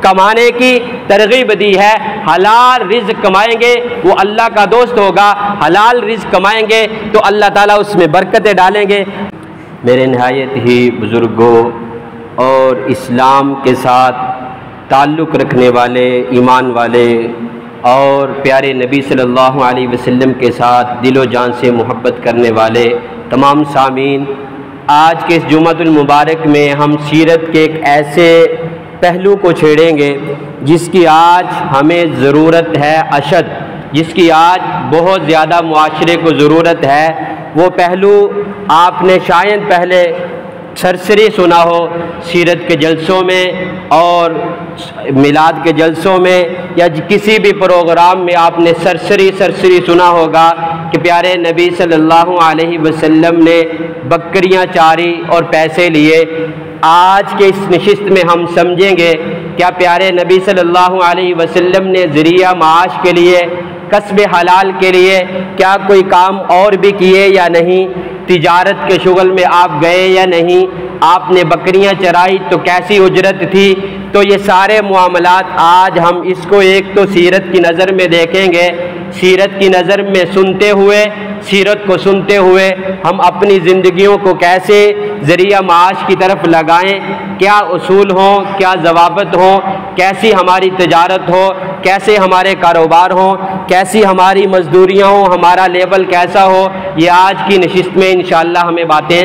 کمانے کی ترغیب دی ہے۔ حلال رزق کمائیں گے وہ اللہ کا دوست ہوگا، حلال رزق کمائیں گے تو اللہ تعالیٰ اس میں برکتیں ڈالیں گے۔ میرے نہایت ہی بزرگوں اور اسلام کے ساتھ تعلق رکھنے والے، ایمان والے اور پیارے نبی صلی اللہ علیہ وسلم کے ساتھ دل و جان سے محبت کرنے والے تمام سامعین، آج کے اس جمعۃ المبارک میں ہم سیرت کے ایک ایسے پہلو کو چھیڑیں گے جس کی آج ہمیں ضرورت ہے اشد، جس کی آج بہت زیادہ معاشرے کو ضرورت ہے۔ وہ پہلو آپ نے شاید پہلے سرسری سنا ہو سیرت کے جلسوں میں اور میلاد کے جلسوں میں، یا کسی بھی پروگرام میں آپ نے سرسری سنا ہوگا کہ پیارے نبی صلی اللہ علیہ وسلم نے بکریاں چاری اور پیسے لیے۔ آج کے اس نشست میں ہم سمجھیں گے کیا پیارے نبی صلی اللہ علیہ وسلم نے ذریعہ معاش کے لیے، کسب حلال کے لیے کیا کوئی کام اور بھی کیے یا نہیں؟ تجارت کے شغل میں آپ گئے یا نہیں؟ آپ نے بکریاں چرائی تو کیسی اجرت تھی؟ تو یہ سارے معاملات آج ہم اس کو ایک تو سیرت کی نظر میں دیکھیں گے، سیرت کی نظر میں سنتے ہوئے، سیرت کو سنتے ہوئے ہم اپنی زندگیوں کو کیسے ذریعہ معاش کی طرف لگائیں، کیا اصول ہوں، کیا ضوابط ہوں، کیسی ہماری تجارت ہو، کیسے ہمارے کاروبار ہوں، کیسی ہماری مزدوریاں ہوں، ہمارا لیول کیسا ہو، یہ آج کی نشست میں انشاءاللہ ہمیں باتیں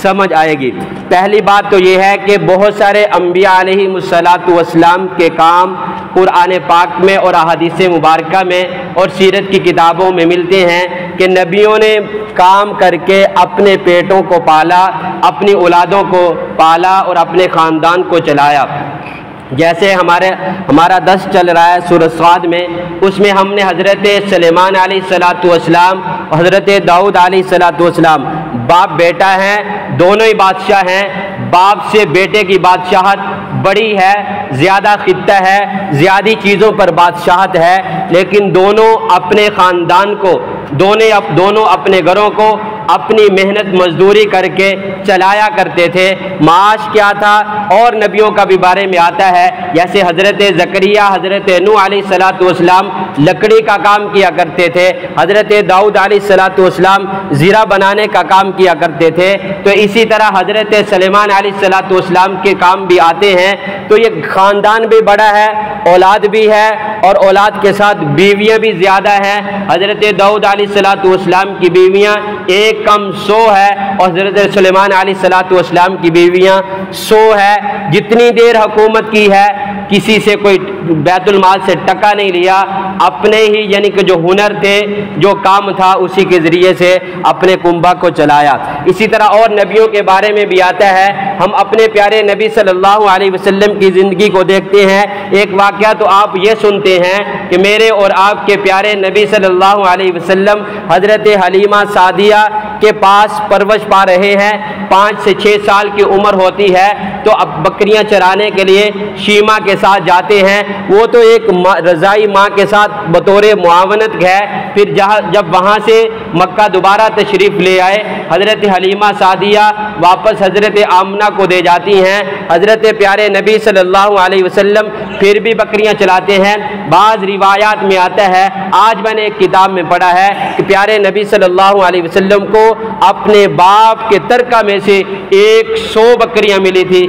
سمجھ آئے گی۔ پہلی بات تو یہ ہے کہ بہت سارے انبیاء علیہ السلام کے کام قرآن پاک میں اور احادیث مبارکہ میں اور سیرت کی کتابوں میں ملتے ہیں کہ نبیوں نے کام کر کے اپنے پیٹوں کو پالا، اپنی اولادوں کو پالا اور اپنے خاندان کو چلایا۔ جیسے ہمارا درس چل رہا ہے سورہ صاد میں، اس میں ہم نے حضرت سلیمان علیہ السلام اور حضرت داؤد علیہ السلام باپ بیٹا ہیں، دونوں ہی بادشاہ ہیں۔ باپ سے بیٹے کی بادشاہت بڑی ہے، زیادہ خطہ ہے، زیادہ چیزوں پر بادشاہت ہے، لیکن دونوں اپنے خاندان کو، دونوں اپنے گھروں کو اپنی محنت مزدوری کر کے چلایا کرتے تھے۔ معاش کیا تھا اور نبیوں کا بھی بارے میں آتا ہے، جیسے حضرت زکریا، حضرت نوح علیہ السلام لکڑی کا کام کیا کرتے تھے، حضرت داؤد علیہ السلام زیرہ بنانے کا کام کیا کرتے تھے، تو اسی طرح حضرت سلیمان علیہ السلام کے کام بھی آتے ہیں۔ تو یہ خاندان بھی بڑا ہے، اولاد بھی ہے اور اولاد کے ساتھ بیویاں بھی زیادہ ہیں۔ حضرت داؤد علیہ السلام کی بیویاں ایک کم 100 ہے اور حضرت سلیمان علیہ السلام کی بیویاں 100 ہے۔ جتنی دیر حکومت کی ہے کسی سے کوئی بیت المال سے ٹکا نہیں لیا، اپنے ہی یعنی کہ جو ہنر تھے، جو کام تھا، اسی کے ذریعے سے اپنے کنبہ کو چلایا۔ اسی طرح اور نبیوں کے بارے میں بھی آتا ہے، ہم اپنے پیارے نبی صلی اللہ علیہ وسلم کی زندگی کو دیکھتے ہیں۔ ایک واقعہ تو آپ یہ سنتے ہیں کہ میرے اور آپ کے پیارے نبی صلی اللہ علیہ وسلم حضرت حلیمہ سعدیہ کے پاس پرورش پا رہے ہیں، 5 سے 6 سال کی عمر ہوتی ہے تو اب بکریاں چرانے کے لیے شیما کے ساتھ جاتے ہیں۔ وہ تو ایک رضائی ماں کے ساتھ بطور معاونت ہے۔ پھر جب وہاں سے مکہ دوبارہ تشریف لے آئے، حضرت حلیمہ سعدیہ واپس حضرت آمنہ کو دے جاتی ہیں۔ حضرت پیارے نبی صلی اللہ علیہ وسلم پھر بھی بکریاں چلاتے ہیں۔ بعض روایات میں آتا ہے، آج میں نے ایک کتاب میں پڑھا ہے کہ پیارے نبی صلی اللہ علیہ وسلم کو اپنے باپ کے ترکہ میں سے 100 بکریاں ملی تھی۔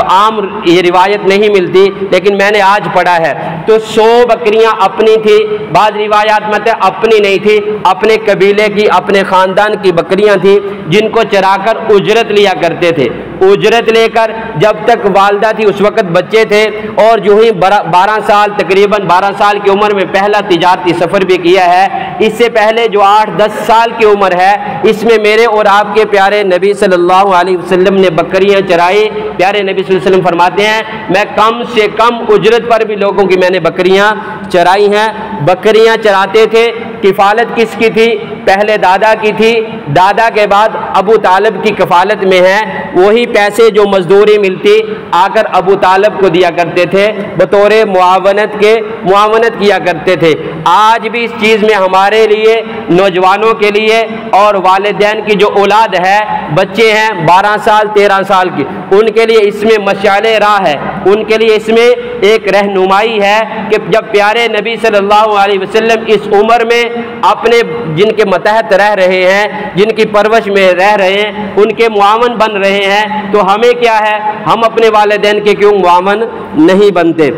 عام یہ روایت نہیں ملتی لیکن میں نے آج پڑھا ہے، تو 100 بکریاں اپنی تھی، بعض روایات میں اپنی نہیں تھی، اپنے قبیلے کی، اپنے خاندان کی بکریاں تھیں جن کو چرا کر اجرت لیا کرتے تھے۔ اجرت لے کر جب تک والدہ تھی اس وقت بچے تھے، اور جو ہی 12 سال تقریباً 12 سال کی عمر میں پہلا تجارتی سفر بھی کیا ہے۔ اس سے پہلے جو 8-10 سال کی عمر ہے، اس میں میرے اور آپ کے پیارے نبی صلی اللہ علیہ وسلم نے بکریاں چرائی۔ پیارے نبی صلی اللہ علیہ وسلم فرماتے ہیں، میں کم سے کم اجرت پر بھی لوگوں کی میں نے بکریاں چرائی ہیں۔ بکریاں چراتے تھے، کفالت کس کی تھی؟ پہلے دادا کی تھی، دادا کے بعد ابو طالب کی کفالت میں ہے۔ وہی پیسے جو مزدوری ملتی آ کر ابو طالب کو دیا کرتے تھے، بطور معاونت کیا کرتے تھے۔ آج بھی اس چیز میں ہمارے لیے، نوجوانوں کے لیے اور والدین کی جو اولاد ہے، بچے ہیں 12 سال 13 سال کی، ان کے لیے اس میں مشعل راہ ہے ان کے لیے اس میں ایک رہنمائی ہے کہ جب پیارے نبی صلی اللہ علیہ وسلم اس عمر میں اپنے جن کے متحد رہ رہے ہیں، جن کی پرورش میں رہ رہے ہیں، ان کے معاون بن رہے ہیں، تو ہمیں کیا ہے، ہم اپنے والدین کے کیوں معاون نہیں بنتے؟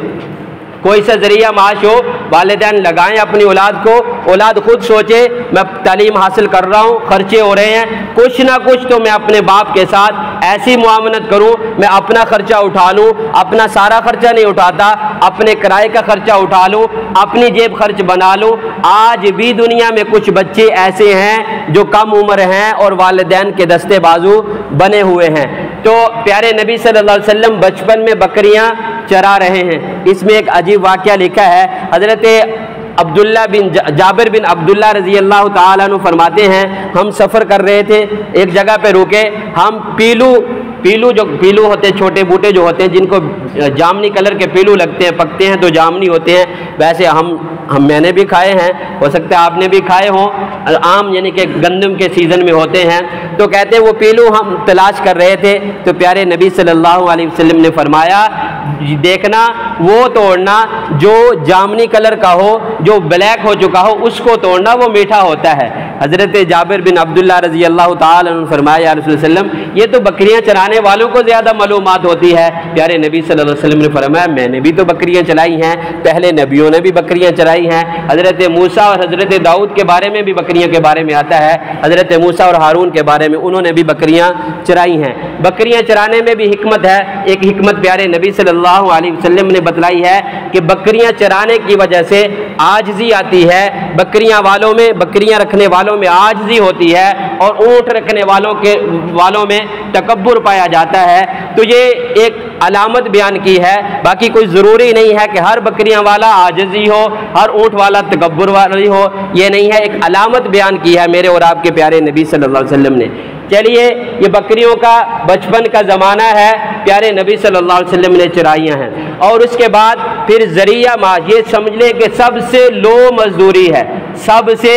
کوئی سا ذریعہ معاش ہو، والدین لگائیں اپنی اولاد کو، اولاد خود سوچے میں تعلیم حاصل کر رہا ہوں، خرچے ہو رہے ہیں، کچھ نہ کچھ تو میں اپنے باپ کے ساتھ ایسی معاونت کروں، میں اپنا خرچہ اٹھا لوں، اپنا سارا خرچہ نہیں اٹھاتا، اپنے کرائے کا خرچہ اٹھا لوں، اپنی جیب خرچ بنا لوں۔ آج بھی دنیا میں کچھ بچے ایسے ہیں جو کم عمر ہیں اور والدین کے دستے بازو بنے ہوئے ہیں۔ تو پیارے نبی صلی اللہ علیہ وسلم بچپن میں بکریاں چرا رہے ہیں۔ اس میں ایک عجیب واقعہ لکھا ہے، حضرت جابر بن عبداللہ رضی اللہ تعالیٰ عنہ فرماتے ہیں، ہم سفر کر رہے تھے، ایک جگہ پہ رکے، ہم پیلو ہوتے ہیں، چھوٹے بوٹے جو ہوتے ہیں جن کو جامنی کلر کے پیلو لگتے ہیں، پکتے ہیں تو جامنی ہوتے ہیں، ویسے میں نے بھی کھائے ہیں، ہو سکتا ہے آپ نے بھی کھائے ہوں، عام یعنی کہ گندم کے سیزن میں ہوتے ہیں۔ تو کہتے ہیں وہ پیلو ہم تلاش کر رہے تھے، تو پیارے نبی صلی اللہ علیہ وسلم نے فرمایا دیکھنا وہ توڑنا جو جامنی کلر کا ہو، جو بلیک ہو چکا ہو، اس کو توڑنا، وہ میٹھا ہوتا ہے۔ حضرت جابر بن عبداللہ رضی اللہ تعالیٰ عنہ فرمایا یا رسول اللہ علیہ وسلم یہ تو بکریاں چرانے والوں کو زیادہ معلومات ہوتی ہے۔ پیارے نبی صلی اللہ علیہ وسلم نے فرمایا میں نے بھی تو بکریاں چلائی ہیں، پہلے نبیوں نے بھی بکریاں چرائی ہیں، حضرت موسیٰ اور حضرت داؤد کے بارے میں بھی بکریوں کے بارے میں آتا ہے، حضرت موسیٰ اور ہارون کے بارے میں انہوں نے بھی بکریاں چرائی ہیں۔ بکریاں چرانے میں بھی حکمت ہے، ایک حکمت پیارے نبی صلی اللہ علیہ وسلم نے بتلائی ہے کہ بکریاں چرانے کی وجہ سے عاجزی آتی ہے، بکریاں رکھنے والوں میں عاجزی ہوتی ہے، اور اونٹ رکھنے والوں میں تکبر پایا جاتا ہے۔ تو یہ ایک علامت بیان کی ہے، باقی کوئی ضروری نہیں ہے کہ ہر بکریاں والا عاجزی ہو، ہر اونٹ والا تکبر والی ہو، یہ نہیں ہے، ایک علامت بیان کی ہے میرے اور آپ کے پیارے نبی صلی اللہ علیہ وسلم نے۔ چلیے یہ بکریوں کا بچپن کا زمانہ ہے، پیارے نبی صلی اللہ علیہ وسلم نے چرائیاں ہیں، اور اس کے بعد پھر ذریعہ معاش، یہ سمجھ لیں کہ سب سے لو مزدوری ہے، سب سے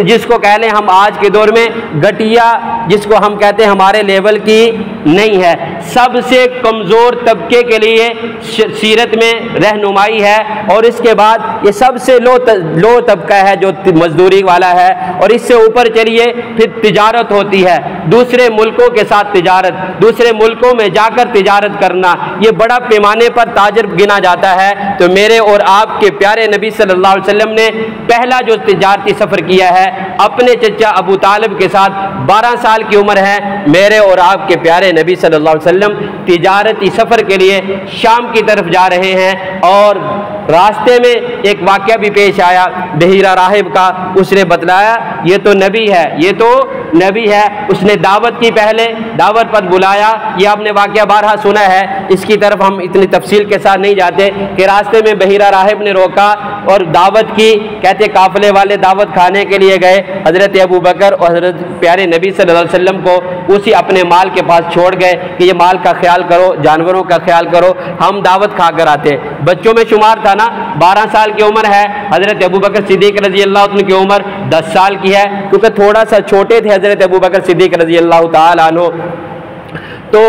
جس کو کہہ لیں ہم آج کے دور میں گٹیا جس کو ہم کہتے ہیں ہمارے لیول کی نہیں ہے، سب سے کمزور طبقے کے لیے سیرت میں رہنمائی ہے، اور اس کے بعد یہ سب سے لو طبقہ ہے جو مزدوری والا ہے، اور اس سے اوپر چلیے پھر تجارت ہوتی ہے، دوسرے ملکوں کے ساتھ تجارت، دوسرے ملکوں میں جا کر تجارت کرنا، یہ بڑا پیمانے پر تاجر گنا جاتا ہے۔ تو میرے اور آپ کے پیارے نبی صلی اللہ علیہ وسلم نے پہلا جو تجارتی سفر کیا ہے اپنے چچا ابو طالب کے ساتھ، 12 سال کی عمر ہے، میرے اور آپ کے پیارے نبی صلی اللہ علیہ وسلم تجارتی سفر کے لیے شام کی طرف جا رہے ہیں، اور راستے میں ایک واقعہ بھی پیش آیا بحیرہ راہب کا، اس نے بتلایا یہ تو نبی ہے، یہ تو نبی ہے، اس نے دعوت کی، پہلے دعوت پر بلایا، یہ آپ نے واقعہ بارہا سنا ہے، اس کی طرف ہم اتنی تفصیل کے ساتھ نہیں جاتے کہ راستے میں بحیرہ راہب نے روکا اور دعوت کی، کہتے قافلے والے دعوت کھانے کے لیے گئے، حضرت ابو بکر اور حضرت پیارے نبی صلی اللہ علیہ وسلم کو اسی اپنے مال کے پاس چھوڑ گئے کہ یہ مال کا خیال کرو، جانوروں کا خیال کرو، ہم دعوت کھا کر آتے۔ بچوں میں شمار تھا نا، 12 سال کی عمر ہے، حضرت ابو بکر صدیق رضی اللہ عنہ کی عمر 10 سال کی ہے، کیونکہ تھوڑا سا چھوٹے تھے حضرت ابو بکر صدیق رضی اللہ تعالیٰ عنہ، تو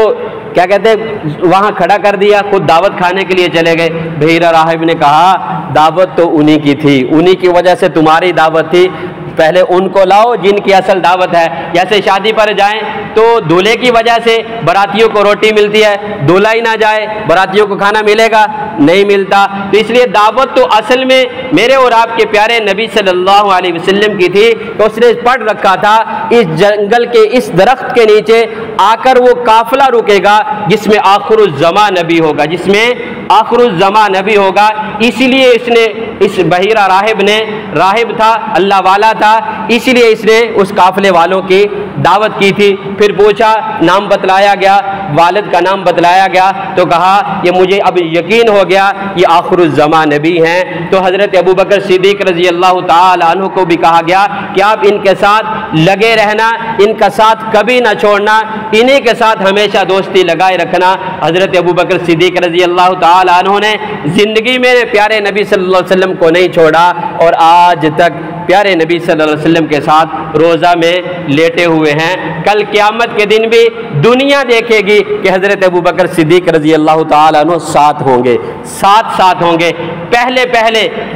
کیا کہتے ہیں وہاں کھڑا کر دیا، خود دعوت کھانے کے لیے چلے گئے۔ بحیرہ راہب نے کہا دعوت تو انہی کی تھی، انہی کی وجہ سے تمہاری دعوت تھی، پہلے ان کو لاؤ جن کی اصل دعوت ہے۔ جیسے شادی پر جائیں تو دولہے کی وجہ سے براتیوں کو روٹی ملتی ہے، دولہا ہی نہ جائے براتیوں کو کھانا ملے گا؟ نہیں ملتا۔ تو اس لیے دعوت تو اصل میں میرے اور آپ کے پیارے نبی صلی اللہ علیہ وسلم کی تھی، تو اس نے پڑھ رکھا تھا اس جنگل کے اس درخت کے نیچے آ کر وہ قافلہ رکے گا جس میں آخر الزمان نبی ہوگا، جس میں آخر الزمان نبی ہوگا۔ اسی لیے اس نے، اس بحیرہ راہب نے، راہب تھا، اللہ والا تھا، اسی لیے اس نے اس قافلے والوں کی دعوت کی تھی۔ پھر پوچھا، نام بتلایا گیا، والد کا نام بتلایا گیا، تو کہا یہ مجھے اب یقین ہو گیا یہ آخر الزمان نبی ہیں۔ تو حضرت ابو بکر صدیق رضی اللہ تعالی عنہ کو بھی کہا گیا کہ آپ ان کے ساتھ لگے رہنا، ان کا ساتھ کبھی نہ چھوڑنا، انہی کے ساتھ ہمیشہ دوستی لگائے رکھنا۔ حضرت ابو بکر صدیق رضی اللہ تعالی عنہ نے زندگی میں پیارے نبی صلی اللہ علیہ وسلم کو نہیں چھوڑا، اور آج تک پیارے نبی صلی اللہ علیہ وسلم کے ساتھ روزہ میں لیٹے ہوئے ہیں۔ کل قیامت کے دن بھی دنیا دیکھے گی کہ حضرت ابوبکر صدیق رضی اللہ تعالیٰ عنہ ساتھ ہوں گے، ساتھ ہوں گے۔ پہلے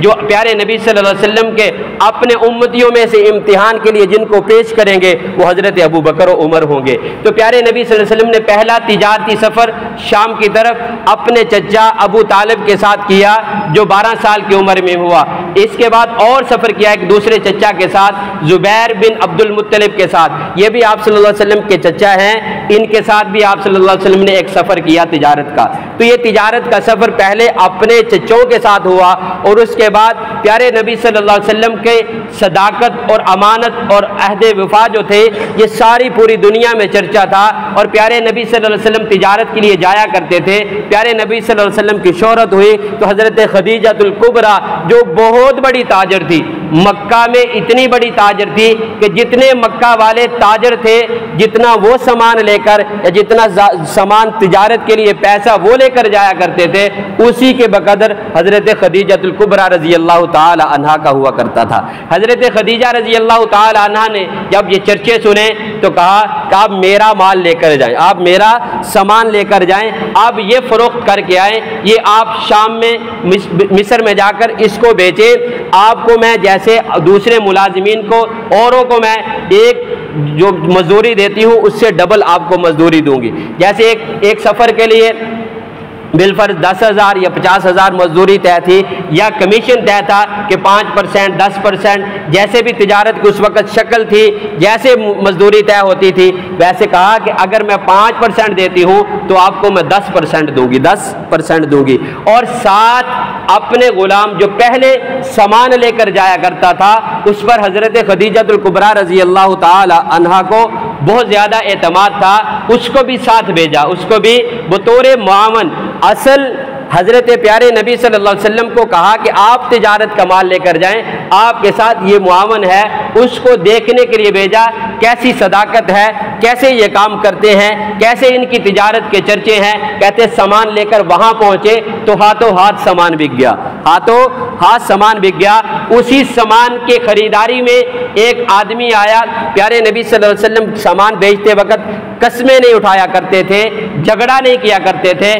جو پیارے نبی صلی اللہ علیہ وسلم کے اپنے امتیوں میں سے امتحان کے لیے جن کو پیش کریں گے وہ حضرت ابوبکر و عمر ہوں گے۔ تو پیارے نبی صلی اللہ علیہ وسلم نے پہلا تجارتی سفر شام کی طرف اپنے چچا ابو طالب کے ساتھ کیا جو 12 سال کی عمر میں ہوا۔ اس کے بعد اور سفر کیا ایک دوسرے چچا کے ساتھ، زبیر بن عبد المطلب کے ساتھ، یہ بھی آپ صلی اللہ علیہ وسلم کے چچا ہیں، ان کے ساتھ بھی آپ صلی اللہ علیہ وسلم نے ایک سفر کیا تجارت کا۔ تو یہ تجارت کا سفر پہلے اپنے چچوں کے ساتھ ہوا اور اس کے بعد پیارے نبی صلی اللہ علیہ وسلم کے صداقت اور امانت اور عہد وفا جو تھے یہ ساری پوری دنیا میں چرچا تھا، اور پیارے نبی صلی اللہ علیہ وسلم تجارت کے لیے جایا کرتے تھے۔ پیارے نبی صلی اللہ علیہ وسلم کی شہرت ہوئی تو حضرت خدیجہ الکبریٰ جو بہت بڑی تاجر تھی، مکہ میں اتنی بڑی تاجر تھی کہ جتنے مکہ والے تاجر تھے جتنا وہ سامان لے کر یا جتنا سامان تجارت کے لیے پیسہ وہ لے کر جایا کرتے تھے اسی کے بقدر حضرت خدیجہ الکبریٰ رضی اللہ تعالی عنہا کا ہوا کرتا تھا۔ حضرت خدیجہ رضی اللہ تعالی عنہا نے جب یہ چرچے سنے تو کہا کہ آپ میرا مال لے کر جائیں، آپ میرا سامان لے کر جائیں، آپ یہ فروخت کر کے آئیں، یہ آپ شام میں مصر میں جا کر اس کو بیچیں، آپ کو میں جیسے دوسرے ملازمین کو اوروں کو میں ایک جو مزدوری دیتی ہوں اس سے ڈبل آپ کو مزدوری دوں گی۔ جیسے ایک سفر کے لیے بالفرض 10,000 یا 50,000 مزدوری طے تھی یا کمیشن طے تھا کہ 5%، 10%، جیسے بھی تجارت کی اس وقت شکل تھی، جیسے مزدوری طے ہوتی تھی، ویسے کہا کہ اگر میں 5% دیتی ہوں تو آپ کو میں 10% دوں گی، 10% دوں گی، اور ساتھ اپنے غلام جو پہلے سامان لے کر جایا کرتا تھا اس پر حضرت خدیجہ الکبریٰ رضی اللہ تعالی عنہا کو بہت زیادہ اعتماد تھا، اس کو بھی ساتھ بھیجا، اس کو بھی بطور معاون۔ اصل حضرت پیارے نبی صلی اللہ علیہ وسلم کو کہا کہ آپ تجارت کا مال لے کر جائیں، آپ کے ساتھ یہ معاون ہے، اس کو دیکھنے کے لیے بھیجا کیسی صداقت ہے، کیسے یہ کام کرتے ہیں، کیسے ان کی تجارت کے چرچے ہیں۔ کہتے سامان لے کر وہاں پہنچے تو ہاتھوں ہاتھ سامان بک گیا، ہاتھوں ہاتھ سامان بک گیا۔ اسی سامان کے خریداری میں ایک آدمی آیا، پیارے نبی صلی اللہ علیہ وسلم سامان بیچتے وقت قسمیں نہیں اٹھایا کرتے تھے، جھگڑا نہیں کیا کرتے تھے،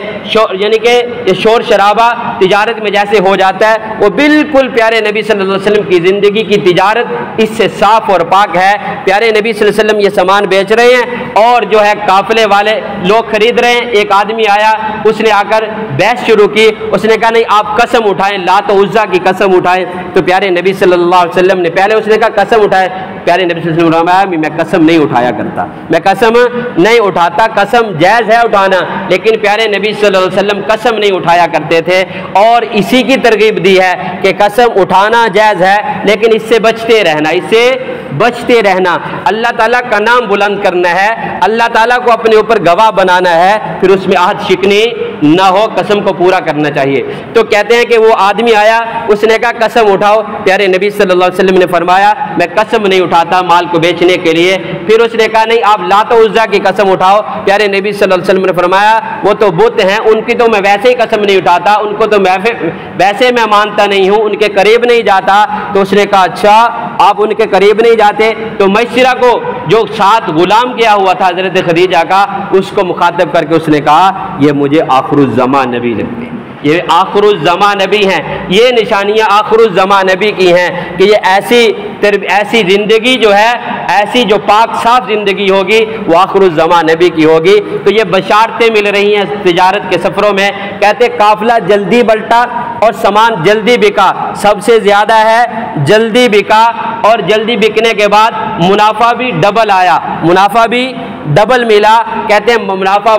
یعنی کہ شور شرابہ تجارت میں جیسے ہو جاتا ہے وہ بالکل پیارے نبی صلی اللہ علیہ وسلم کی زندگی کی تجارت اس سے صاف اور پاک ہے۔ پیارے نبی صلی اللہ علیہ وسلم یہ سامان بیچ رہے ہیں اور جو ہے قافلے والے لوگ خرید رہے ہیں۔ ایک آدمی آیا، اس نے آ کر بحث شروع کی، اس نے کہا نہیں آپ قسم اٹھائیں، لات و عزا کی قسم اٹھائیں۔ تو پیارے نبی صلی اللہ علیہ وسلم نے پہلے اس نے کہا قسم اٹھائے، پیارے نبی صلی اللہ علیہ وسلم نے میں قسم نہیں اٹھایا کرتا، میں قسم نہیں اٹھاتا، قسم جائز ہے اٹھانا، لیکن پیارے نبی صلی اللہ علیہ وسلم قسم نہیں اٹھایا کرتے تھے، اور اسی کی ترغیب دی ہے کہ قسم اٹھانا جائز ہے لیکن اس سے بچتے رہنا، اس سے بچتے رہنا۔ اللہ تعالیٰ کا نام بلند کرنا ہے، اللہ تعالیٰ کو اپنے اوپر گواہ بنانا ہے، پھر اس میں عہد شکنی نہ ہو، قسم کو پورا کرنا چاہیے۔ تو کہتے ہیں کہ وہ آدمی آیا، اس نے کہا قسم اٹھاؤ، پیارے نبی صلی اللہ علیہ وسلم نے فرمایا میں قسم نہیں اٹھاتا مال کو بیچنے کے لیے۔ پھر اس نے کہا نہیں آپ لات و عزا کی قسم اٹھاؤ، پیارے نبی صلی اللہ علیہ وسلم نے فرمایا وہ تو بت ہیں، ان کی تو میں ویسے ہی قسم نہیں اٹھاتا، ان کو تو ویسے میں مانتا نہیں ہوں، ان کے قریب نہیں جاتا۔ تو اس نے کہا اچھا آپ ان کے قریب نہیں جاتے؟ تو میسرہ کو جو ساتھ غلام کیا ہوا تھا حضرت خدیجہ کا، اس کو مخاطب کر کے اس نے کہا یہ مجھے آخر الزمان نبی لگتے ہیں، یہ آخر الزمان نبی ہیں، یہ نشانیاں آخر الزمان نبی کی ہیں کہ یہ ایسی زندگی جو ہے، ایسی جو پاک صاف زندگی ہوگی وہ آخر الزمان نبی کی ہوگی۔ تو یہ بشارتیں مل رہی ہیں تجارت کے سفروں میں۔ کہتے قافلہ جلدی بلٹا اور سامان جلدی بکا، سب سے زیادہ ہے جلدی بکا، اور جلدی بکنے کے بعد منافع بھی ڈبل آیا، منافع بھی ڈبل ملا۔ کہتے ہیں منافع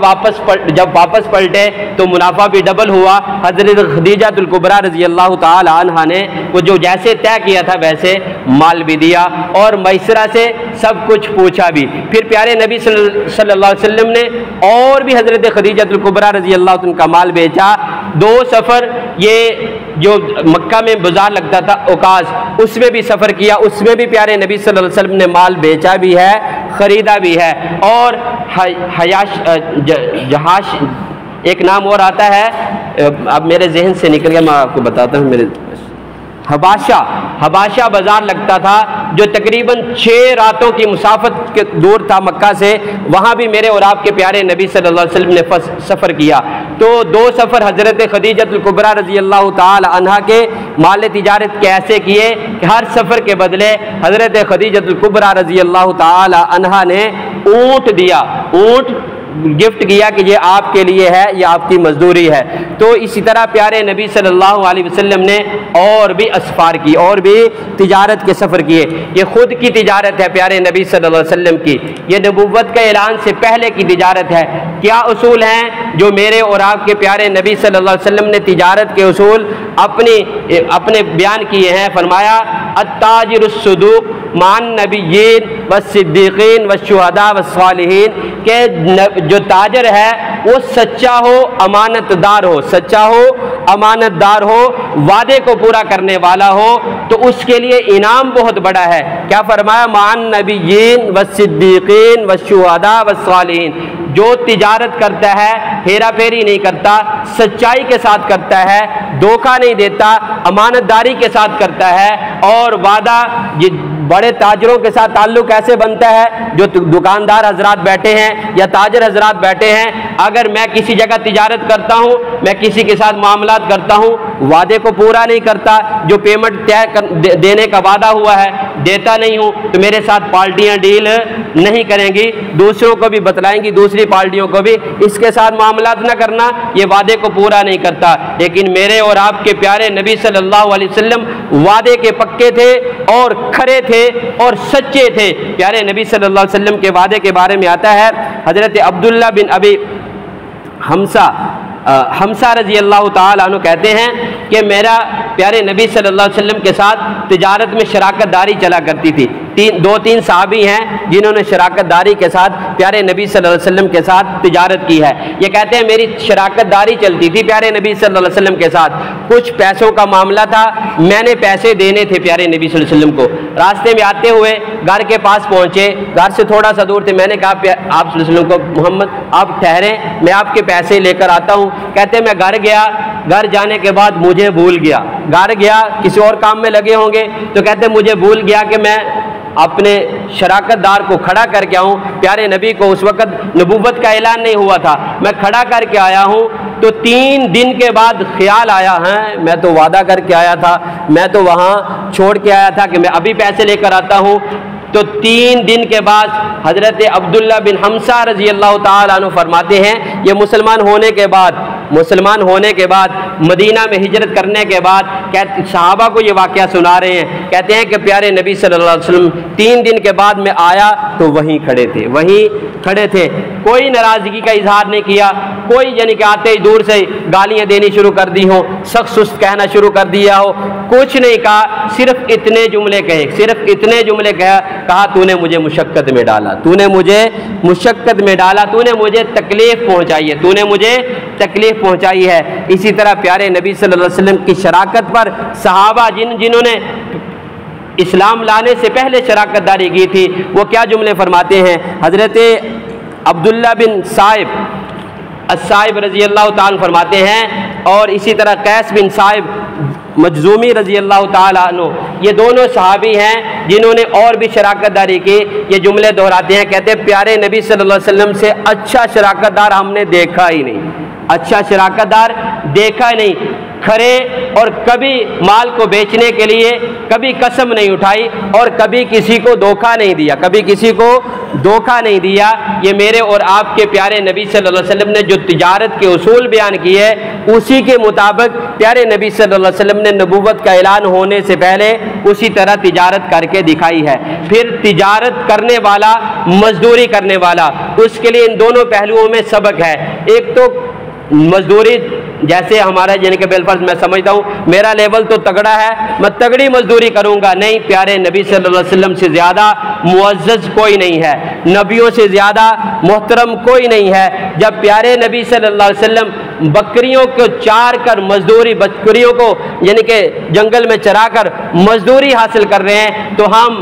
جب واپس پلٹے تو منافع بھی ڈبل ہوا۔ حضرت خدیجہ الکبریٰ رضی اللہ تعالی عنہا نے وہ جو جیسے طے کیا تھا ویسے مال بھی دیا اور میسرہ سے سب کچھ پوچھا بھی۔ پھر پیارے نبی صلی اللہ علیہ وسلم نے اور بھی حضرت خدیجہ الکبریٰ رضی اللہ عنہ کا مال بیچا۔ 2 سفر یہ جو مکہ میں بازار لگتا تھا اوکاز، اس میں بھی سفر کیا، اس میں بھی پیارے نبی صلی اللہ علیہ وسلم نے مال بیچا بھی ہے، خریدا بھی ہے۔ اور جہاش ایک نام اور آتا ہے، اب میرے ذہن سے نکل گیا، میں آپ کو بتاتا ہوں، میرے حباشہ بازار لگتا تھا جو تقریباً 6 راتوں کی مسافت کے دور تھا مکہ سے. وہاں بھی میرے اور آپ کے پیارے نبی صلی اللہ علیہ وسلم نے سفر کیا. تو 2 سفر حضرت خدیجۃ الکبریٰ رضی اللہ تعالی عنہا کے مال تجارت کے ایسے کیے کہ ہر سفر کے بدلے حضرت خدیجۃ الکبریٰ رضی اللہ تعالی عنہا نے اونٹ دیا، اونٹ گفٹ کیا کہ یہ آپ کے لیے ہے، یہ آپ کی مزدوری ہے. تو اسی طرح پیارے نبی صلی اللہ علیہ وسلم نے اور بھی اسفار کی، اور بھی تجارت کے سفر کیے. یہ خود کی تجارت ہے پیارے نبی صلی اللہ علیہ وسلم کی، یہ نبوت کے اعلان سے پہلے کی تجارت ہے. کیا اصول ہیں جو میرے اور آپ کے پیارے نبی صلی اللہ علیہ وسلم نے تجارت کے اصول اپنے بیان کیے ہیں. فرمایا التاجر الصدوق مع النبیین والصدیقین والشہداء والصالحین، کہ جو تاجر ہے وہ سچا ہو، امانت دار ہو، سچا ہو، امانت دار ہو، وعدے کو پورا کرنے والا ہو، تو اس کے لیے انعام بہت بڑا ہے. کیا فرمایا؟ مع النبیین والصدیقین والشہداء والصالحین. جو تجارت کرتا ہے ہیرا پھیری نہیں کرتا، سچائی کے ساتھ کرتا ہے، دھوکہ نہیں دیتا، امانت داری کے ساتھ کرتا ہے، اور وعدہ یہ بڑے تاجروں کے ساتھ تعلق ایسے بنتا ہے جو دکاندار حضرات بیٹھے ہیں یا تاجر حضرات بیٹھے ہیں. اگر میں کسی جگہ تجارت کرتا ہوں، میں کسی کے ساتھ معاملات کرتا ہوں، وعدے کو پورا نہیں کرتا، جو پیمنٹ دینے کا وعدہ ہوا ہے دیتا نہیں ہوں، تو میرے ساتھ پارٹیاں ڈیل نہیں کریں گی، دوسروں کو بھی بتلائیں گی، دوسری پارٹیوں کو بھی اس کے ساتھ معاملات نہ کرنا، یہ وعدے کو پورا نہیں کرتا. لیکن میرے اور آپ کے پیارے نبی صلی اللہ علیہ وسلم وعدے کے پکے تھے اور کھرے تھے اور سچے تھے. پیارے نبی صلی اللہ علیہ وسلم کے وعدے کے بارے میں آتا ہے، حضرت عبداللہ بن ابی حمزہ رضی اللہ تعالیٰ عنہ کہتے ہیں کہ میرا پیارے نبی صلی اللہ علیہ وسلم کے ساتھ تجارت میں شراکت داری چلا کرتی تھی. 2-3 صحابی ہیں جنہوں نے شراکت داری کے ساتھ پیارے نبی صلی اللہ علیہ وسلم کے ساتھ تجارت کی ہے. یہ کہتے ہیں میری شراکت داری چلتی تھی پیارے نبی صلی اللہ علیہ وسلم کے ساتھ. کچھ پیسوں کا معاملہ تھا، میں نے پیسے دینے تھے پیارے نبی صلی اللہ علیہ وسلم کو. راستے میں آتے ہوئے گھر کے پاس پہنچے، گھر سے تھوڑا سا دور تھے. میں نے کہا آپ صلی اللہ علیہ وسلم کو محمد آپ ٹھہریں، میں آپ کے پیسے لے کر آتا ہوں. کہتے میں گھر گیا، گھر جانے کے بعد مجھے بھول گیا، گھر گیا کسی اور کام میں لگے ہوں گے، تو کہتے مجھے بھول گیا کہ میں اپنے شراکت دار کو کھڑا کر کے آؤں. پیارے نبی کو اس وقت نبوت کا اعلان نہیں ہوا تھا، میں کھڑا کر کے آیا ہوں. تو 3 دن کے بعد خیال آیا ہے میں تو وعدہ کر کے آیا تھا، میں تو وہاں چھوڑ کے آیا تھا کہ میں ابھی پیسے لے کر آتا ہوں. تو 3 دن کے بعد حضرت عبداللہ بن حمزہ رضی اللہ تعالیٰ عنہ فرماتے ہیں، یہ مسلمان ہونے کے بعد مدینہ میں ہجرت کرنے کے بعد صحابہ کو یہ واقعہ سنا رہے ہیں. کہتے ہیں کہ پیارے نبی صلی اللہ علیہ وسلم 3 دن کے بعد میں آیا تو وہیں کھڑے تھے، کوئی ناراضگی کا اظہار نہیں کیا، کوئی یعنی کہ آتے ہی دور سے گالیاں دینی شروع کر دی ہو، سخت سست کہنا شروع کر دیا ہو، کچھ نہیں کہا. صرف اتنے جملے کہا تو نے مجھے مشقت میں ڈالا، تو نے مجھے تکلیف پہنچائی ہے. اسی طرح پیارے نبی صلی اللہ علیہ وسلم کی شراکت پر صحابہ جنہوں نے اسلام لانے سے پہلے شراکت داری کی تھی وہ کیا جملے فرماتے ہیں. حضرت عبداللہ بن صائب رضی اللہ تعالیٰ فرماتے ہیں، اور اسی طرح قیس بن صائب مجزومی رضی اللہ تعالیٰ عنہ، یہ دونوں صحابی ہیں جنہوں نے اور بھی شراکت داری کی. یہ جملے دہراتے ہیں، کہتے ہیں پیارے نبی صلی اللہ علیہ وسلم سے اچھا شراکت دار ہم نے دیکھا ہی نہیں، کھرے، اور کبھی مال کو بیچنے کے لیے کبھی قسم نہیں اٹھائی اور کبھی کسی کو دھوکہ نہیں دیا. یہ میرے اور آپ کے پیارے نبی صلی اللہ علیہ وسلم نے جو تجارت کے اصول بیان کیے اسی کے مطابق پیارے نبی صلی اللہ علیہ وسلم نے نبوت کا اعلان ہونے سے پہلے اسی طرح تجارت کر کے دکھائی ہے. پھر تجارت کرنے والا، مزدوری کرنے والا، اس کے لیے ان دونوں پہلوؤں میں سبق ہے. ایک تو مزدوری، جیسے ہمارا یعنی کہ بالفرض میں سمجھتا ہوں میرا لیول تو تگڑا ہے، میں تگڑی مزدوری کروں گا. نہیں، پیارے نبی صلی اللہ علیہ وسلم سے زیادہ معزز کوئی نہیں ہے، نبیوں سے زیادہ محترم کوئی نہیں ہے. جب پیارے نبی صلی اللہ علیہ وسلم بکریوں کو چار کر مزدوری، بکریوں کو یعنی کہ جنگل میں چرا کر مزدوری حاصل کر رہے ہیں، تو ہم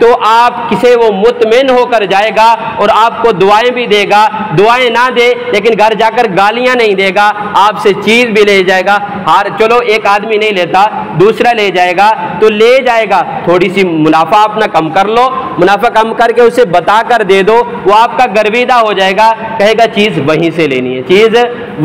تو آپ کسی وہ مطمئن ہو کر جائے گا اور آپ کو دعائیں بھی دے گا، دعائیں نہ دے لیکن گھر جا کر گالیاں نہیں دے گا، آپ سے چیز بھی لے جائے گا، چلو ایک آدمی نہیں لیتا دوسرا لے جائے گا تو لے جائے گا، تھوڑی سی منافع اپنا کم کر لو، منافع کم کر کے اسے بتا کر دے دو، وہ آپ کا گرویدہ ہو جائے گا، کہے گا چیز وہیں سے لینی ہے، چیز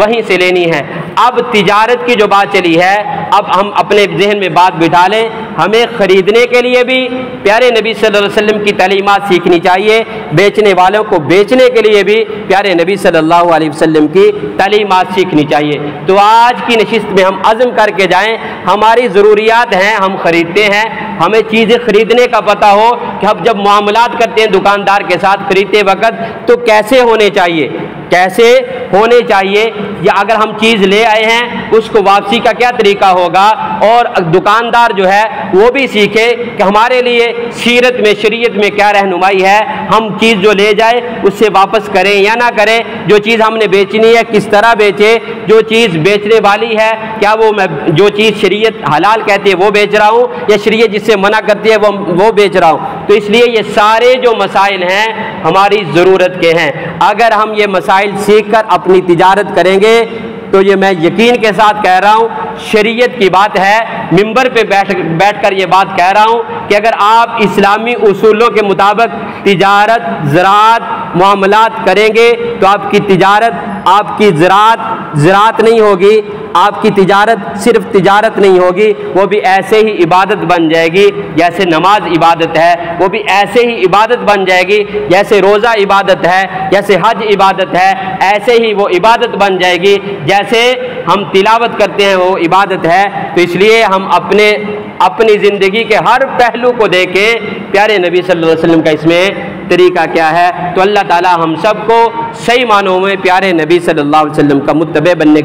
وہیں سے لینی ہے۔ اب تجارت کی جو بات چلی ہے، اب ہم اپنے ذہن میں بات بٹھا لیں، ہمیں خریدنے کے لیے بھی پیارے نبی صلی اللہ علیہ وسلم کی تعلیمات سیکھنی چاہیے، بیچنے والوں کو بیچنے کے لیے بھی پیارے نبی صلی اللہ علیہ وسلم کی تعلیمات سیکھنی چاہیے۔ تو آج کی نشست میں ہم عزم کر کے جائیں، ہماری ضروریات ہیں، ہم خریدتے ہیں، ہمیں چیزیں خریدنے کا پتہ ہو کہ ہم جب معاملات کرتے ہیں دکاندار کے ساتھ خریدتے وقت تو کیسے ہونے چاہیے، کیسے ہونے چاہیے، یا اگر ہم چیز لے آئے ہیں اس کو واپسی کا کیا طریقہ ہوگا، اور دکاندار جو ہے وہ بھی سیکھے کہ ہمارے لیے سیرت میں شریعت میں کیا رہنمائی ہے، ہم چیز جو لے جائے اس سے واپس کریں یا نہ کریں، جو چیز ہم نے بیچنی ہے کس طرح بیچے، جو چیز بیچنے والی ہے کیا وہ میں جو چیز شریعت حلال کہتی ہے وہ بیچ رہا ہوں یا شریعت جس سے منع کرتی ہے وہ بیچ رہا ہوں۔ تو اس لیے یہ سارے جو مسائل ہیں ہماری ضرورت کے ہیں، اگر ہم یہ مسائل سیکھ کر اپنی تجارت کریں گے تو یہ میں یقین کے ساتھ کہہ رہا ہوں، شریعت کی بات ہے، ممبر پہ بیٹھ کر یہ بات کہہ رہا ہوں کہ اگر آپ اسلامی اصولوں کے مطابق تجارت، زراعت، معاملات کریں گے تو آپ کی تجارت، آپ کی زراعت نہیں ہوگی، آپ کی تجارت صرف تجارت نہیں ہوگی، وہ بھی ایسے ہی عبادت بن جائے گی جیسے نماز عبادت ہے، وہ بھی ایسے ہی عبادت بن جائے گی جیسے روزہ عبادت ہے، جیسے حج عبادت ہے، ایسے ہی وہ عبادت بن جائے گی جیسے ہم تلاوت کرتے ہیں وہ عبادت ہے۔ تو اس لیے ہم اپنی زندگی کے ہر پہلو کو دیکھیں پیارے نبی صلی اللہ علیہ وسلم کا اس میں طریقہ کیا ہے، تو اللہ تعالی ہم سب کو صحیح معنوں میں پیارے نبی صلی اللہ علیہ وسلم کا متبع بننے